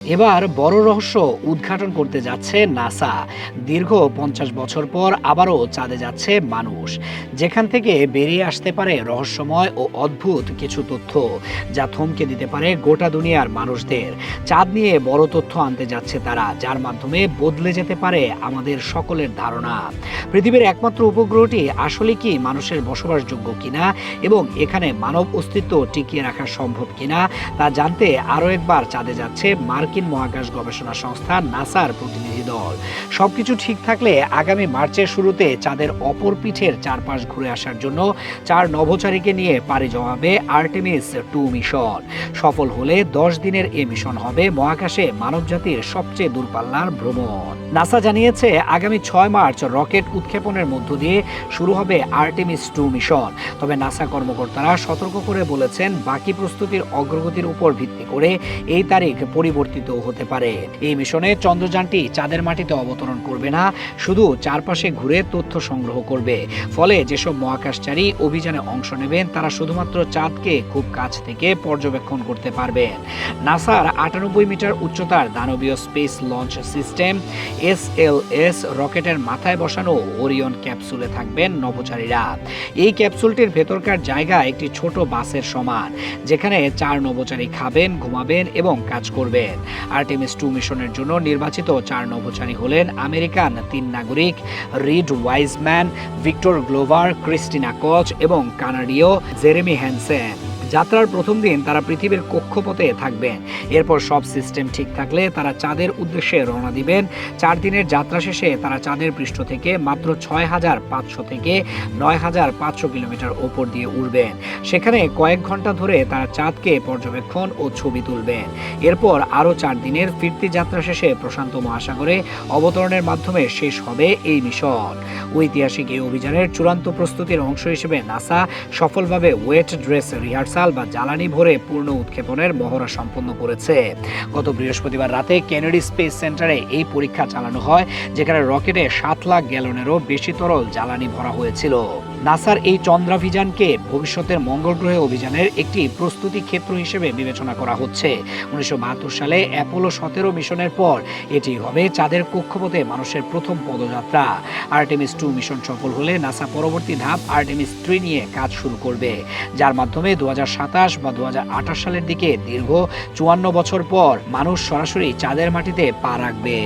এবার বড় রহস্য উদ্ঘাটন করতে যাচ্ছে নাসা। দীর্ঘ ৫০ বছর পর আবারও চাঁদে যাচ্ছে মানুষ, যেখান থেকে বেরিয়ে আসতে পারে রহস্যময় ও অদ্ভুত কিছু তথ্য, যা থমকে দিতে পারে গোটা দুনিয়ার মানুষদের। চাঁদ নিয়ে বড় তথ্য আনতে যাচ্ছে তারা, যার মাধ্যমে বদলে যেতে পারে আমাদের সকলের ধারণা। পৃথিবীর একমাত্র উপগ্রহটি আসলে কি মানুষের বসবাসযোগ্য কিনা এবং এখানে মানব অস্তিত্ব টিকিয়ে রাখা সম্ভব কিনা তা জানতে আরও একবার চাঁদে যাচ্ছে মার্কিন মহাকাশ গবেষণা সংস্থা নাসার প্রতিনিধি দল। সবকিছু ঠিক থাকলে আগামী মার্চের শুরুতে চাঁদের অপর পিঠের চারপাশ ঘুরে আসার জন্য 4 নভোচারীকে নিয়ে পাড়ি জমাবে আর্টেমিস 2 মিশন। সফল হলে 10 দিনের এ মিশন হবে মহাকাশে মানবজাতির সবচেয়ে দূরপাল্লার ভ্রমণ। নাসা জানিয়েছে আগামী 6 মার্চ রকেট উৎক্ষেপণের মধ্য দিয়ে শুরু হবে আর্টেমিস 2 মিশন। তবে নাসা কর্মকর্তারা সতর্ক করে বলেছেন, বাকি প্রস্তুতির অগ্রগতির উপর ভিত্তি করে এই তারিখ পরিবর্তিত হতে পারে। এই মিশনে চন্দ্রযানটি চাঁদের মাটিতে অবতরণ করবে না, শুধু চারপাশে ঘুরে তথ্য সংগ্রহ করবে। ফলে যেসব মহাকাশচারী অভিযানে অংশ নেবেন তারা শুধুমাত্র চাঁদকে খুব কাছ থেকে পর্যবেক্ষণ করতে পারবেন। নাসার 98 মিটার উচ্চতার দানবীয় স্পেস লঞ্চ সিস্টেম SLS রকেটের মাথায় বসানো ওরিয়ন ক্যাপসুলে থাকবেন নভোচারীরা। এই ক্যাপসুলটির ভেতরকার জায়গা একটি ছোট বাসের সমান, যেখানে 4 নভোচারী খাবেন, ঘুমাবেন এবং কাজ করবেন। আর্টেমিস 2 মিশনের জন্য নির্বাচিত 4 নভোচারী হলেন আমেরিকান 3 নাগরিক Reid Wiseman, Victor Glover, Christina Koch এবং কানাডীয় জেরেমি হ্যানসেন। যাত্রার প্রথম দিন তারা পৃথিবীর কক্ষপথে থাকবেন। এরপর সব সিস্টেম ঠিক থাকলে তারা চাঁদের উদ্দেশ্যে রওনা দিবেন। 4 দিনের যাত্রা শেষে তারা চাঁদের পৃষ্ঠ থেকে মাত্র 6500 থেকে 9500 কিলোমিটার ওপর দিয়ে উড়বেন। সেখানে কয়েক ঘন্টা ধরে তারা চাঁদকে পর্যবেক্ষণ ও ছবি তুলবেন। এরপর আরও 4 দিনের ফিরতি যাত্রা শেষে প্রশান্ত মহাসাগরে অবতরণের মাধ্যমে শেষ হবে এই মিশন। ঐতিহাসিক এই অভিযানের চূড়ান্ত প্রস্তুতির অংশ হিসেবে নাসা সফলভাবে ওয়েট ড্রেস রিহার্সাল বা জ্বালানি ভরে পূর্ণ উৎক্ষেপণের মহড়া সম্পন্ন করেছে। গত বৃহস্পতিবার রাতে কেনেডি স্পেস সেন্টারে এই পরীক্ষা চালানো হয়, যেখানে রকেটে 7 লাখ গ্যালনেরও বেশি তরল জ্বালানি ভরা হয়েছিল। নাসার এই চন্দ্রাভিযানকে ভবিষ্যতের মঙ্গল গ্রহে অভিযানের একটি প্রস্তুতি ক্ষেত্র হিসেবে বিবেচনা করা হচ্ছে। 1972 সালে অ্যাপোলো 17 মিশনের পর এটি হবে চাঁদের কক্ষপথে মানুষের প্রথম পদযাত্রা। আর্টেমিস 2 মিশন সফল হলে নাসা পরবর্তী ধাপ আর্টেমিস 3 নিয়ে কাজ শুরু করবে, যার মাধ্যমে 2027 বা 2028 সালের দিকে দীর্ঘ 54 বছর পর মানুষ সরাসরি চাঁদের মাটিতে পা রাখবে।